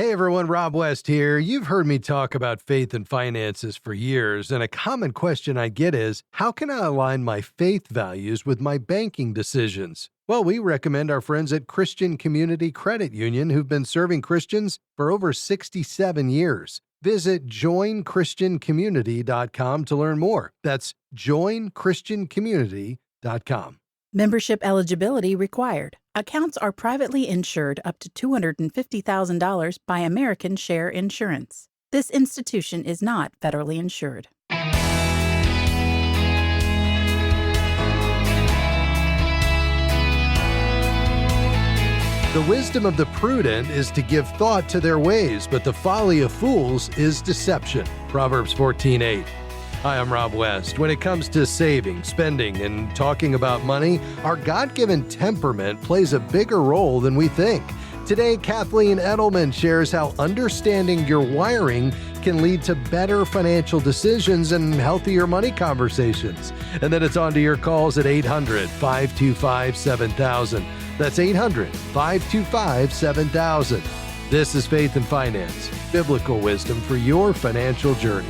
Hey everyone, Rob West here. You've heard me talk about faith and finances for years, and a common question I get is, how can I align my faith values with my banking decisions? Well, we recommend our friends at Christian Community Credit Union who've been serving Christians for over 67 years. Visit joinchristiancommunity.com to learn more. That's joinchristiancommunity.com. Membership eligibility required. Accounts are privately insured up to $250,000 by American Share Insurance. This institution is not federally insured. The wisdom of the prudent is to give thought to their ways, but the folly of fools is deception. Proverbs 14:8. Hi, I'm Rob West. When it comes to saving, spending, and talking about money, our God-given temperament plays a bigger role than we think. Today, Kathleen Edelman shares how understanding your wiring can lead to better financial decisions and healthier money conversations. And then it's on to your calls at 800-525-7000. That's 800-525-7000. This is Faith and Finance, biblical wisdom for your financial journey.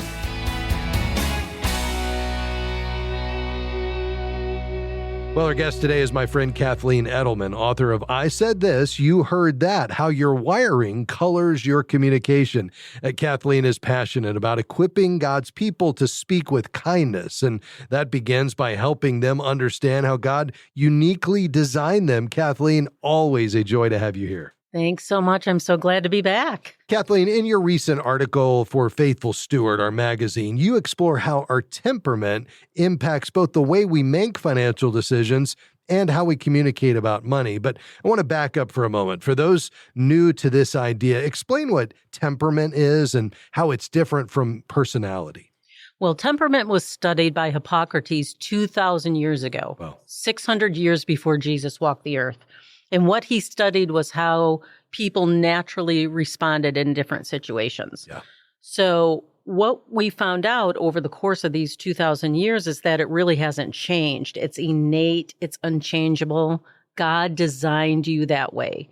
Well, our guest today is my friend Kathleen Edelman, author of I Said This, You Heard That, How Your Wiring Colors Your Communication. Kathleen is passionate about equipping God's people to speak with kindness, and that begins by helping them understand how God uniquely designed them. Kathleen, always a joy to have you here. Thanks so much. I'm so glad to be back. Kathleen, in your recent article for Faithful Steward, our magazine, you explore how our temperament impacts both the way we make financial decisions and how we communicate about money. But I want to back up for a moment. For those new to this idea, explain what temperament is and how it's different from personality. Well, temperament was studied by Hippocrates 2,000 years ago, Wow. 600 years before Jesus walked the earth. And what he studied was how people naturally responded in different situations. Yeah. So what we found out over the course of these 2,000 years is that it really hasn't changed. It's innate. It's unchangeable. God designed you that way.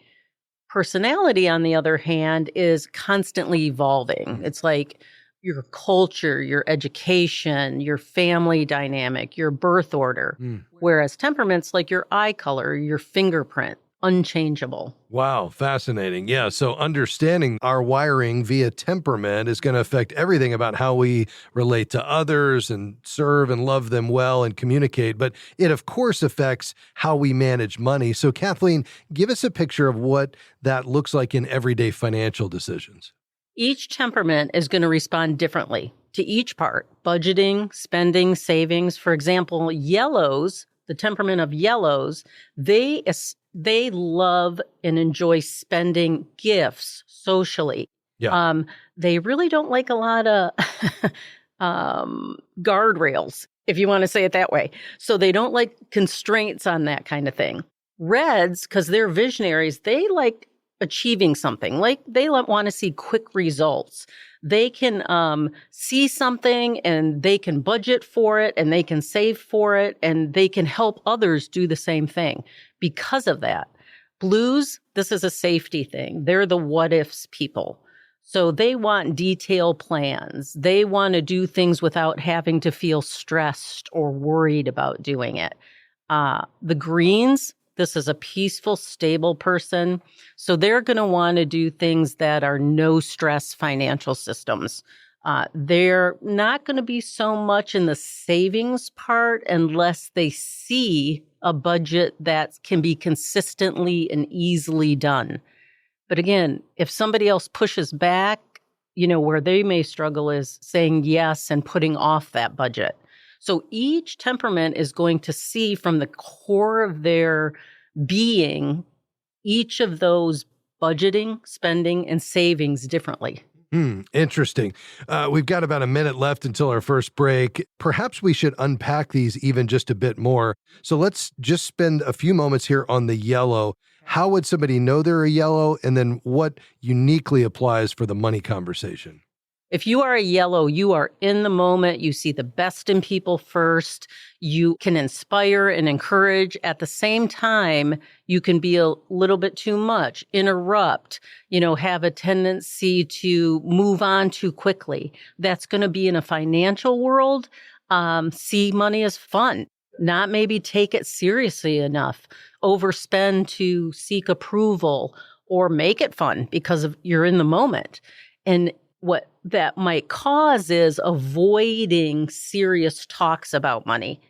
Personality, on the other hand, is constantly evolving. It's like your culture, your education, your family dynamic, your birth order. Whereas temperament's like your eye color, your fingerprint. Unchangeable. Wow, fascinating. Yeah, so understanding our wiring via temperament is going to affect everything about how we relate to others and serve and love them well and communicate. But it, of course, affects how we manage money. So, Kathleen, give us a picture of what that looks like in everyday financial decisions. Each temperament is going to respond differently to each part: budgeting, spending, savings. For example, yellows, the temperament of yellows, they love and enjoy spending gifts socially. Yeah. They really don't like a lot of guardrails, if you want to say it that way. So they don't like constraints on that kind of thing. Reds, because they're visionaries, they like achieving something. Like they want to see quick results. They can see something and they can budget for it and they can save for it and they can help others do the same thing because of that. Blues, this is a safety thing. They're the what ifs people. So they want detailed plans. They want to do things without having to feel stressed or worried about doing it. The greens, this is a peaceful, stable person. So they're going to want to do things that are no stress financial systems. They're not going to be so much in the savings part unless they see a budget that can be consistently and easily done. But again, if somebody else pushes back, where they may struggle is saying yes and putting off that budget. So each temperament is going to see from the core of their being each of those budgeting, spending, and savings differently. Interesting. We've got about a minute left until our first break. Perhaps we should unpack these even just a bit more. So let's just spend a few moments here on the yellow. How would somebody know they're a yellow? And then what uniquely applies for the money conversation? If you are a yellow, you are in the moment. You see the best in people first. You can inspire and encourage. At the same time, you can be a little bit too much, interrupt, have a tendency to move on too quickly. That's going to be in a financial world. See money as fun, not maybe take it seriously enough, overspend to seek approval, or make it fun because you're in the moment. And what that might cause is avoiding serious talks about money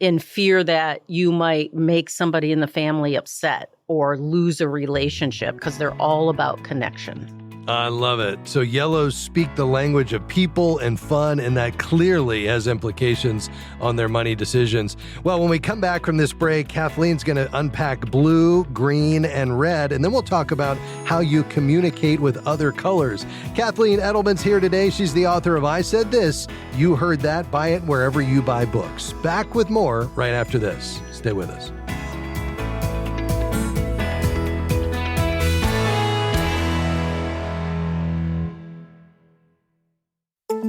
in fear that you might make somebody in the family upset or lose a relationship because they're all about connection. I love it. So yellows speak the language of people and fun, and that clearly has implications on their money decisions. Well, when we come back from this break, Kathleen's going to unpack blue, green, and red, and then we'll talk about how you communicate with other colors. Kathleen Edelman's here today. She's the author of I Said This, You Heard That. Buy it wherever you buy books. Back with more right after this. Stay with us.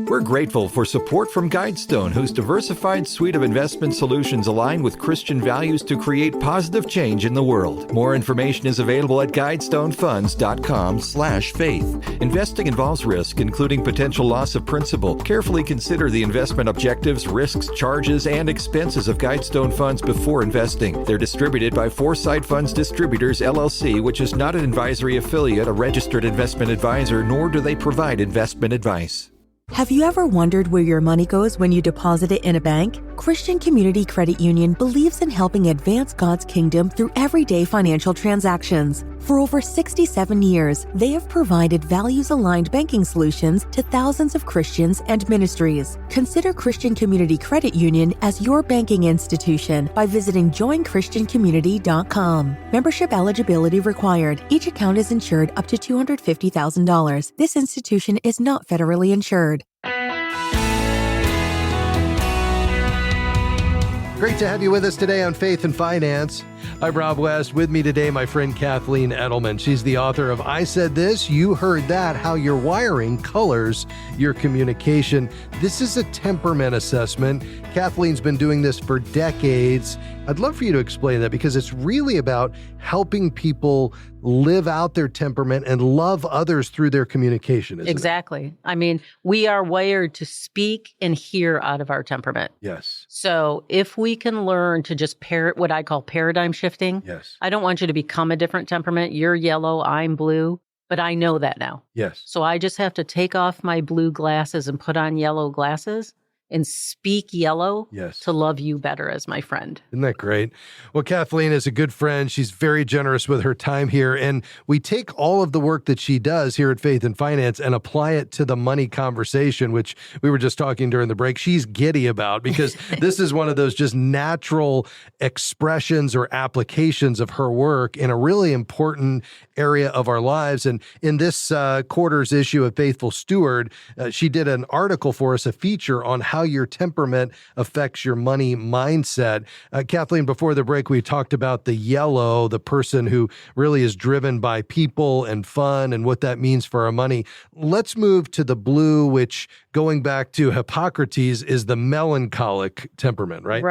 We're grateful for support from Guidestone, whose diversified suite of investment solutions align with Christian values to create positive change in the world. More information is available at guidestonefunds.com/faith. Investing involves risk, including potential loss of principal. Carefully consider the investment objectives, risks, charges, and expenses of Guidestone Funds before investing. They're distributed by Foresight Funds Distributors, LLC, which is not an advisory affiliate, a registered investment advisor, nor do they provide investment advice. Have you ever wondered where your money goes when you deposit it in a bank? Christian Community Credit Union believes in helping advance God's kingdom through everyday financial transactions. For over 67 years, they have provided values-aligned banking solutions to thousands of Christians and ministries. Consider Christian Community Credit Union as your banking institution by visiting joinchristiancommunity.com. Membership eligibility required. Each account is insured up to $250,000. This institution is not federally insured. Great to have you with us today on Faith and Finance. I'm Rob West. With me today, my friend Kathleen Edelman. She's the author of I Said This, You Heard That, How Your Wiring Colors Your Communication. This is a temperament assessment. Kathleen's been doing this for decades. I'd love for you to explain that because it's really about helping people live out their temperament and love others through their communication, isn't it? Exactly. I mean, we are wired to speak and hear out of our temperament. Yes. So if we can learn to just what I call paradigm shifting. Yes. I don't want you to become a different temperament. You're yellow, I'm blue, but I know that now. Yes. So I just have to take off my blue glasses and put on yellow glasses and speak yellow to love you better as my friend. Isn't that great? Well, Kathleen is a good friend. She's very generous with her time here. And we take all of the work that she does here at Faith and Finance and apply it to the money conversation, which we were just talking during the break. She's giddy about because this is one of those just natural expressions or applications of her work in a really important area of our lives. And in this quarter's issue of Faithful Steward, she did an article for us, a feature on how your temperament affects your money mindset. Kathleen, before the break, we talked about the yellow, the person who really is driven by people and fun and what that means for our money. Let's move to the blue, which, going back to Hippocrates, is the melancholic temperament, right?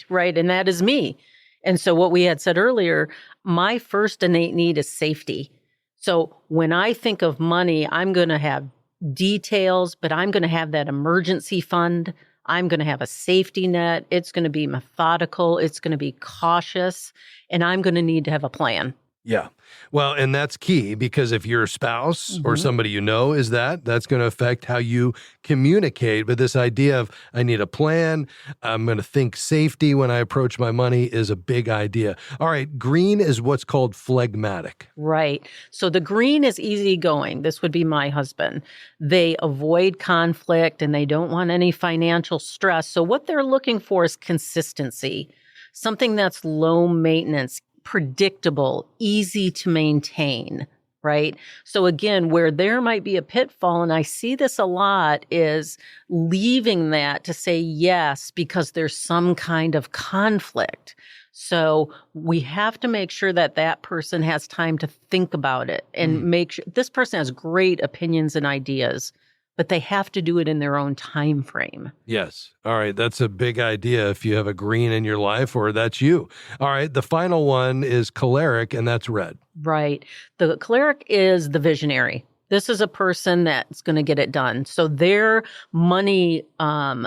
Right. And that is me. And so what we had said earlier, my first innate need is safety. So when I think of money, I'm going to have details, but I'm going to have that emergency fund. I'm going to have a safety net. It's going to be methodical. It's going to be cautious. And I'm going to need to have a plan. Yeah. Well, and that's key because if your spouse or somebody you know is that's going to affect how you communicate. But this idea of I need a plan, I'm going to think safety when I approach my money is a big idea. All right. Green is what's called phlegmatic. Right. So the green is easygoing. This would be my husband. They avoid conflict and they don't want any financial stress. So what they're looking for is consistency, something that's low maintenance, predictable, easy to maintain, right? So again, where there might be a pitfall, and I see this a lot, is leaving that to say yes because there's some kind of conflict. So we have to make sure that that person has time to think about it and make sure this person has great opinions and ideas, but they have to do it in their own time frame. Yes. All right. That's a big idea if you have a green in your life, or that's you. All right. The final one is choleric, and that's red. Right. The cleric is the visionary. This is a person that's going to get it done. So their money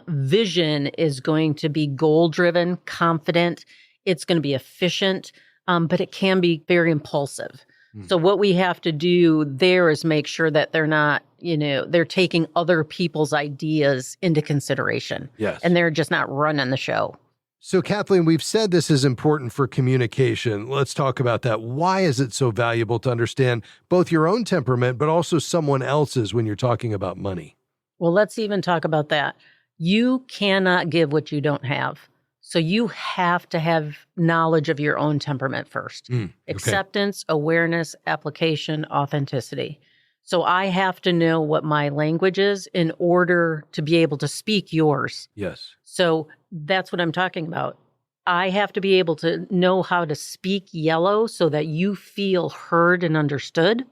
vision is going to be goal-driven, confident. It's going to be efficient, but it can be very impulsive. So what we have to do there is make sure that they're not, they're taking other people's ideas into consideration. Yes. And they're just not running the show. So, Kathleen, we've said this is important for communication. Let's talk about that. Why is it so valuable to understand both your own temperament, but also someone else's when you're talking about money? Well, let's even talk about that. You cannot give what you don't have. So you have to have knowledge of your own temperament first. Okay. Acceptance, awareness, application, authenticity. So I have to know what my language is in order to be able to speak yours. Yes. So that's what I'm talking about. I have to be able to know how to speak yellow so that you feel heard and understood.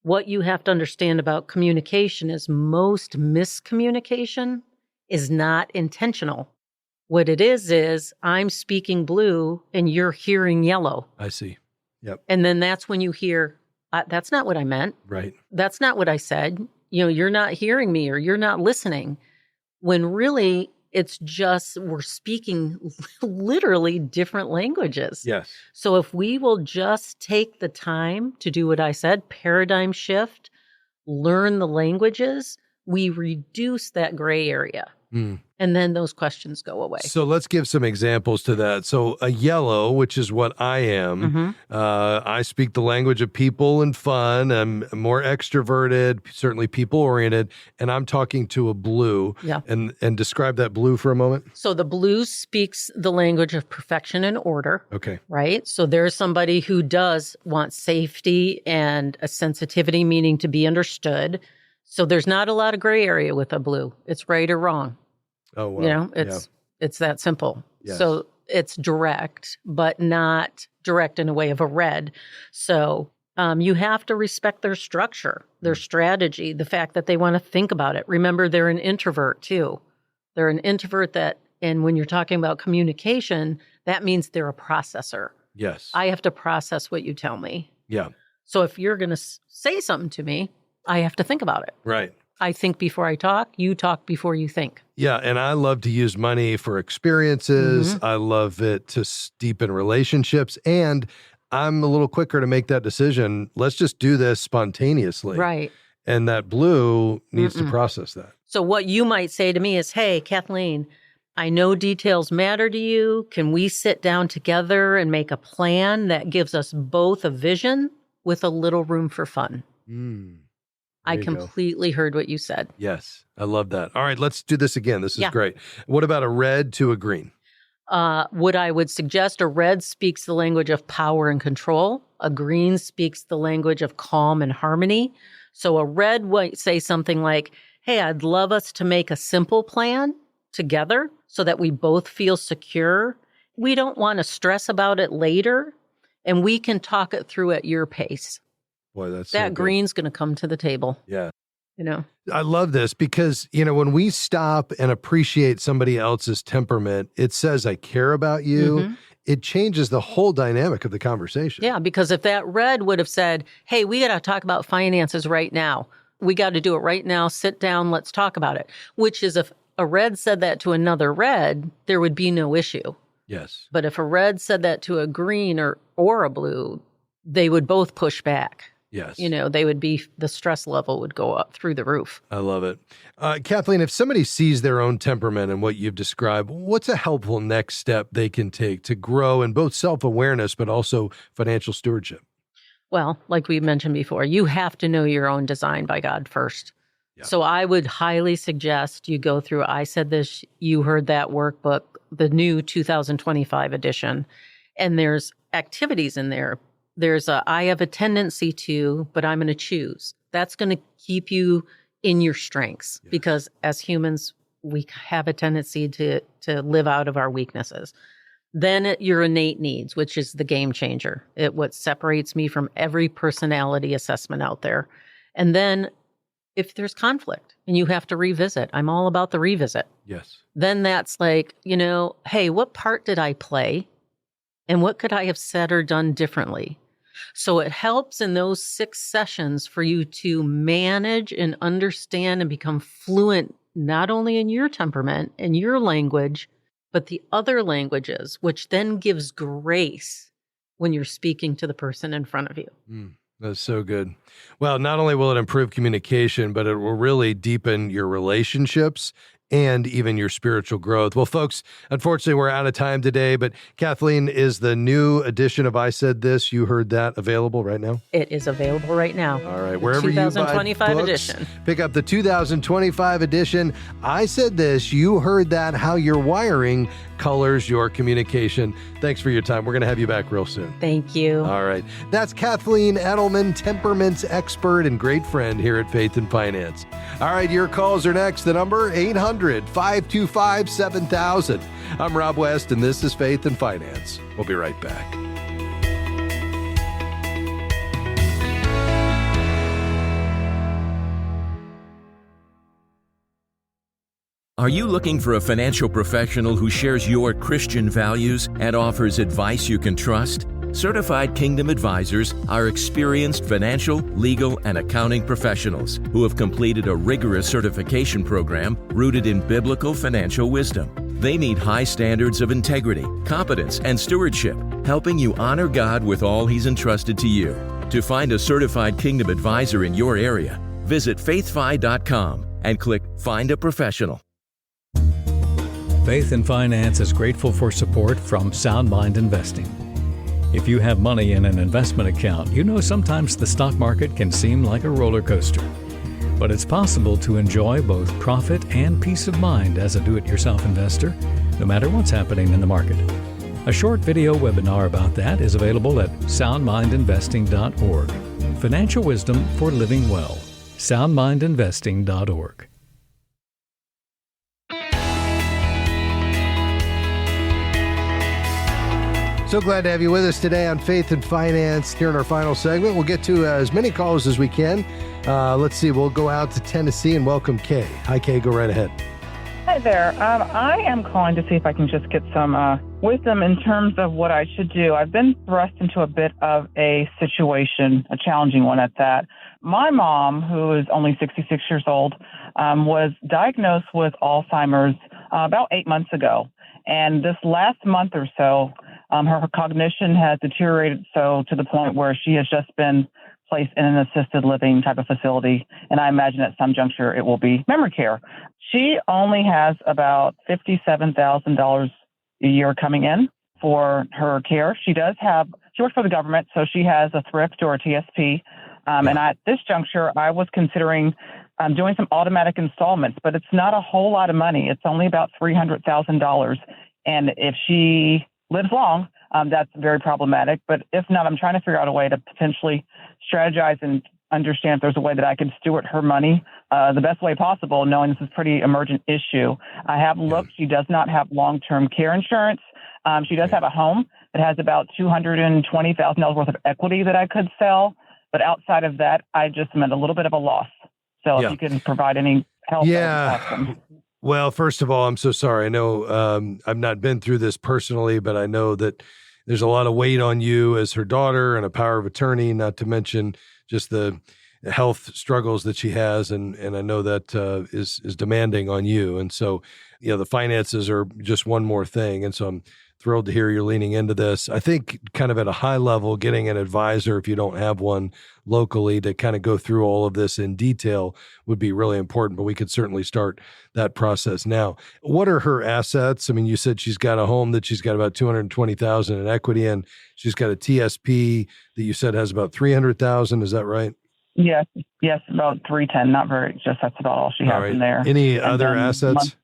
What you have to understand about communication is most miscommunication is not intentional. What it is I'm speaking blue and you're hearing yellow. I see. Yep. And then that's when you hear, that's not what I meant. Right. That's not what I said. You're not hearing me or you're not listening. When really it's just we're speaking literally different languages. Yes. So if we will just take the time to do what I said, paradigm shift, learn the languages, we reduce that gray area. And then those questions go away. So let's give some examples to that. So a yellow, which is what I am, I speak the language of people and fun. I'm more extroverted, certainly people-oriented, and I'm talking to a blue. Yeah. And describe that blue for a moment. So the blue speaks the language of perfection and order. Okay. Right? So there's somebody who does want safety and a sensitivity, meaning to be understood. So there's not a lot of gray area with a blue. It's right or wrong. Oh, wow. It's that simple. Yes. So it's direct, but not direct in a way of a red. So you have to respect their structure, their strategy, the fact that they want to think about it. Remember, they're an introvert too. They're an introvert and when you're talking about communication, that means they're a processor. Yes. I have to process what you tell me. Yeah. So if you're going to say something to me, I have to think about it. Right. I think before I talk, you talk before you think. Yeah, and I love to use money for experiences. I love it to deepen relationships, and I'm a little quicker to make that decision. Let's just do this spontaneously. Right. And that blue needs to process that. So what you might say to me is, hey, Kathleen, I know details matter to you. Can we sit down together and make a plan that gives us both a vision with a little room for fun? I completely heard what you said. Yes, I love that. All right, let's do this again. This is Yeah. great. What about a red to a green? What I would suggest, a red speaks the language of power and control. A green speaks the language of calm and harmony. So a red might say something like, hey, I'd love us to make a simple plan together so that we both feel secure. We don't want to stress about it later, and we can talk it through at your pace. Boy, that's so That good. green's going to come to the table. Yeah. I love this because, when we stop and appreciate somebody else's temperament, it says, I care about you. It changes the whole dynamic of the conversation. Yeah, because if that red would have said, hey, we got to talk about finances right now. We got to do it right now. Sit down. Let's talk about it. Which is if a red said that to another red, there would be no issue. Yes. But if a red said that to a green or a blue, they would both push back. Yes. The stress level would go up through the roof. I love it. Kathleen, if somebody sees their own temperament and what you've described, what's a helpful next step they can take to grow in both self-awareness, but also financial stewardship? Well, like we mentioned before, you have to know your own design by God first. Yeah. So I would highly suggest you go through I Said This, You Heard That workbook, the new 2025 edition. And there's activities in there. There's I have a tendency to, but I'm going to choose. That's going to keep you in your strengths because as humans, we have a tendency to live out of our weaknesses. Then your innate needs, which is the game changer. What separates me from every personality assessment out there. And then If there's conflict and you have to revisit, I'm all about the revisit. Yes. Then that's like, hey, what part did I play? And what could I have said or done differently? So it helps in those 6 sessions for you to manage and understand and become fluent, not only in your temperament and your language, but the other languages, which then gives grace when you're speaking to the person in front of you. That's so good. Well, not only will it improve communication, but it will really deepen your relationships and even your spiritual growth. Well, folks, unfortunately, we're out of time today, but Kathleen, is the new edition of I Said This, You Heard That, available right now? It is available right now. All right, wherever you buy 2025 books, edition. Pick up the 2025 edition. I Said This, You Heard That, How Your Wiring Colors Your Communication. Thanks for your time. We're going to have you back real soon. Thank you. All right. That's Kathleen Edelman, temperaments expert and great friend here at Faith and Finance. All right, your calls are next. The number, 800-525-7000. I'm Rob West, and this is Faith and Finance. We'll be right back. Are you looking for a financial professional who shares your Christian values and offers advice you can trust? Certified Kingdom Advisors are experienced financial, legal, and accounting professionals who have completed a rigorous certification program rooted in biblical financial wisdom. They meet high standards of integrity, competence, and stewardship, helping you honor God with all He's entrusted to you. To find a certified Kingdom Advisor in your area, visit faithfi.com and click Find a Professional. Faith and Finance is grateful for support from Sound Mind Investing. If you have money in an investment account, you know sometimes the stock market can seem like a roller coaster. But it's possible to enjoy both profit and peace of mind as a do-it-yourself investor, no matter what's happening in the market. A short video webinar about that is available at soundmindinvesting.org. Financial wisdom for living well. soundmindinvesting.org. So glad to have you with us today on Faith and Finance. Here in our final segment, we'll get to as many calls as we can. Let's see, we'll go out to Tennessee and welcome Kay. Hi, Kay, go right ahead. Hi there. I am calling to see if I can just get some wisdom in terms of what I should do. I've been thrust into a bit of a situation, a challenging one at that. My mom, who is only 66 years old, was diagnosed with Alzheimer's about 8 months ago. And this last month or so, her cognition has deteriorated so to the point where she has just been placed in an assisted living type of facility. And I imagine at some juncture it will be memory care. She only has about $57,000 a year coming in for her care. She works for the government, so she has a thrift or a TSP. And at this juncture, I was considering doing some automatic installments, but it's not a whole lot of money. It's only about $300,000. And if she lives long, that's very problematic. But if not, I'm trying to figure out a way to potentially strategize and understand if there's a way that I can steward her money the best way possible, knowing this is a pretty emergent issue. I have looked. She does not have long-term care insurance. She does have a home that has about $220,000 worth of equity that I could sell. But outside of that, I just am at a little bit of a loss. So if you can provide any help, that'd be awesome. Well, first of all, I'm so sorry. I know I've not been through this personally, but I know that there's a lot of weight on you as her daughter and a power of attorney, not to mention just the health struggles that she has. And I know that is demanding on you. And so, the finances are just one more thing. And so I'm thrilled to hear you're leaning into this. I think kind of at a high level, getting an advisor, if you don't have one locally, to kind of go through all of this in detail would be really important, but we could certainly start that process now. What are her assets? I mean, you said she's got a home that she's got about $220,000 in equity in. She's got a TSP that you said has about $300,000. Is that right? Yes, about 310. Not very. Just that's about all she has in there. Any other assets?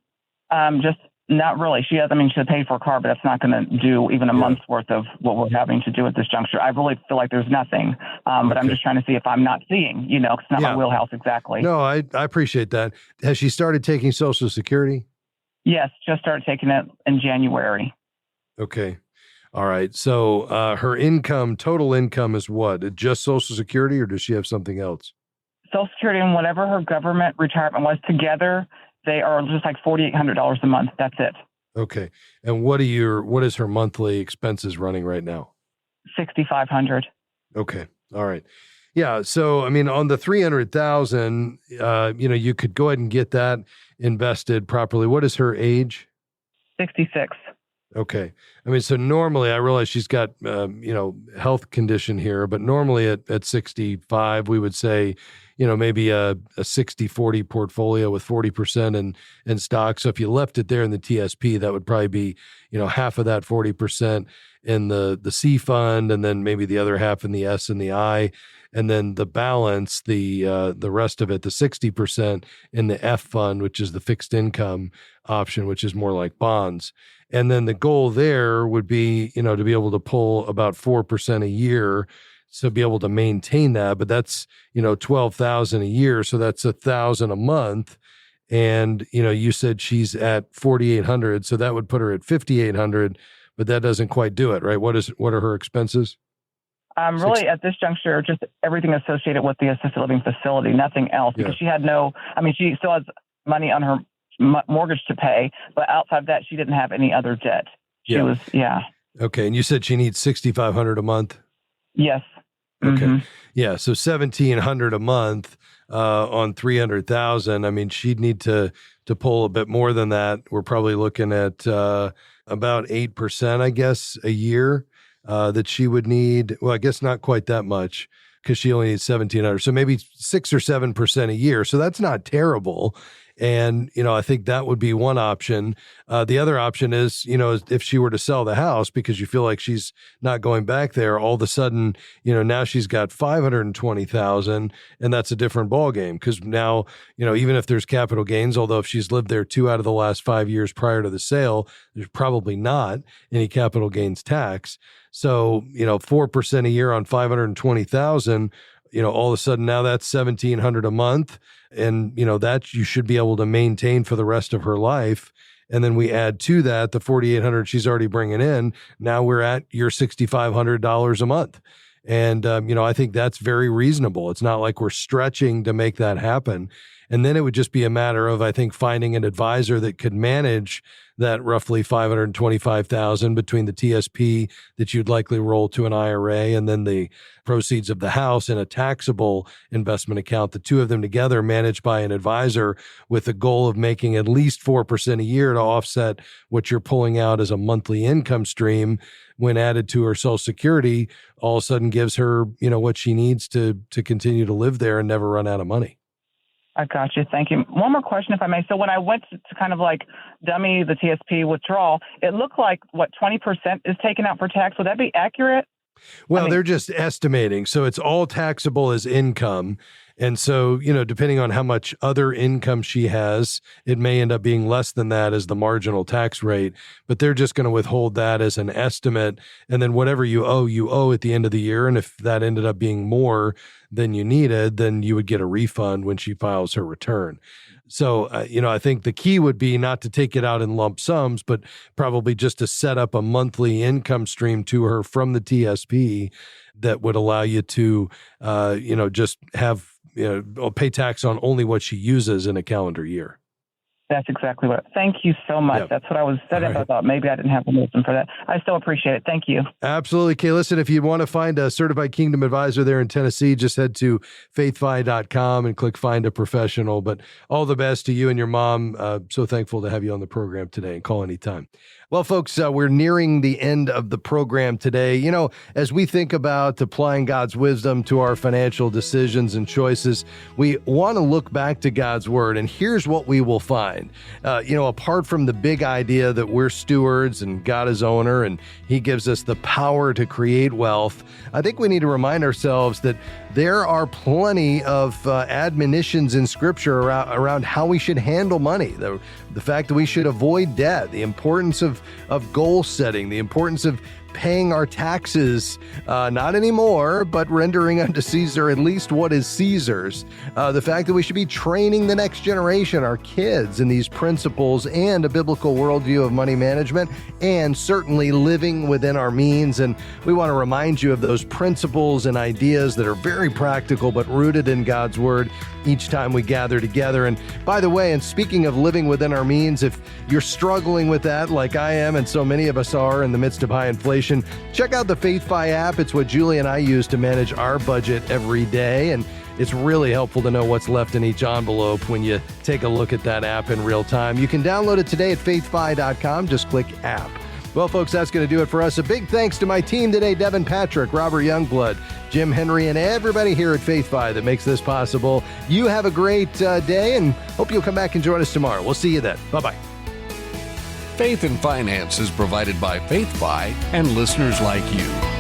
Just not really. She has paid for a car, but that's not going to do even a month's worth of what we're having to do at this juncture. I really feel like there's nothing, but I'm just trying to see if I'm not seeing, it's not my wheelhouse exactly. No, I appreciate that. Has she started taking Social Security? Yes, just started taking it in January. Okay. All right. So her total income is what? Just Social Security, or does she have something else? Social Security and whatever her government retirement was together, they are just like $4,800 a month. That's it. Okay. And what is her monthly expenses running right now? $6,500. Okay. All right. Yeah. So, I mean, on the 300,000, you could go ahead and get that invested properly. What is her age? 66. Okay. I mean, so normally I realize she's got, health condition here, but normally at 65, we would say, maybe a 60-40 portfolio with 40% in stock. So if you left it there in the TSP, that would probably be, half of that 40% in the C fund, and then maybe the other half in the S and the I, and then the balance, the rest of it, the 60% in the F fund, which is the fixed income option, which is more like bonds. And then the goal there would be, to be able to pull about 4% a year, so be able to maintain that. But that's, $12,000 a year, so that's $1,000 a month. And you said she's at 4,800, so that would put her at 5,800. But that doesn't quite do it, right? What are her expenses? Really, at this juncture, just everything associated with the assisted living facility, nothing else. Because she she still has money on her mortgage to pay, but outside of that, she didn't have any other debt. Okay, and you said she needs $6,500 a month? Yes. Okay. Mm-hmm. Yeah, so $1,700 a month on 300,000. I mean, she'd need to pull a bit more than that. We're probably looking at about 8%, I guess, a year that she would need. Well, I guess not quite that much, because she only needs 1,700. So maybe 6 or 7% a year. So that's not terrible. And, I think that would be one option. The other option is, if she were to sell the house because you feel like she's not going back there, all of a sudden, now she's got 520,000, and that's a different ballgame. Because now, even if there's capital gains, although if she's lived there 2 out of the last 5 years prior to the sale, there's probably not any capital gains tax. So, 4% a year on 520,000, all of a sudden now that's $1,700 a month. And, that you should be able to maintain for the rest of her life. And then we add to that the $4,800 she's already bringing in. Now we're at your $6,500 a month. And, I think that's very reasonable. It's not like we're stretching to make that happen. And then it would just be a matter of, I think, finding an advisor that could manage that roughly $525,000 between the TSP that you'd likely roll to an IRA and then the proceeds of the house in a taxable investment account, the two of them together managed by an advisor with the goal of making at least 4% a year to offset what you're pulling out as a monthly income stream. When added to her Social Security, all of a sudden gives her, what she needs to continue to live there and never run out of money. I got you. Thank you. One more question, if I may. So when I went to kind of like dummy the TSP withdrawal, it looked like, 20% is taken out for tax? Would that be accurate? Well, they're just estimating. So it's all taxable as income. And so, depending on how much other income she has, it may end up being less than that as the marginal tax rate. But they're just going to withhold that as an estimate. And then whatever you owe at the end of the year. And if that ended up being more than you needed, then you would get a refund when she files her return. So, I think the key would be not to take it out in lump sums, but probably just to set up a monthly income stream to her from the TSP that would allow you to, just have, pay tax on only what she uses in a calendar year. That's exactly what. Thank you so much. Yep. That's what I was set up. Right. I thought maybe I didn't have the wisdom for that. I still appreciate it. Thank you. Absolutely. Kay, listen, if you want to find a certified Kingdom advisor there in Tennessee, just head to faithfi.com and click Find a Professional. But all the best to you and your mom. So thankful to have you on the program today, and call anytime. Well, folks, we're nearing the end of the program today. As we think about applying God's wisdom to our financial decisions and choices, we want to look back to God's word. And here's what we will find. Apart from the big idea that we're stewards and God is owner and he gives us the power to create wealth, I think we need to remind ourselves that there are plenty of admonitions in Scripture around how we should handle money, the fact that we should avoid debt, the importance of goal setting, the importance of paying our taxes, not anymore, but rendering unto Caesar at least what is Caesar's. The fact that we should be training the next generation, our kids, in these principles and a biblical worldview of money management, and certainly living within our means. And we want to remind you of those principles and ideas that are very very practical, but rooted in God's Word each time we gather together. And by the way, and speaking of living within our means, if you're struggling with that like I am, and so many of us are in the midst of high inflation, check out the FaithFi app. It's what Julie and I use to manage our budget every day. And it's really helpful to know what's left in each envelope when you take a look at that app in real time. You can download it today at faithfi.com. Just click app. Well, folks, that's going to do it for us. A big thanks to my team today, Devin Patrick, Robert Youngblood, Jim Henry, and everybody here at FaithFi that makes this possible. You have a great day, and hope you'll come back and join us tomorrow. We'll see you then. Bye-bye. Faith and Finance is provided by FaithFi and listeners like you.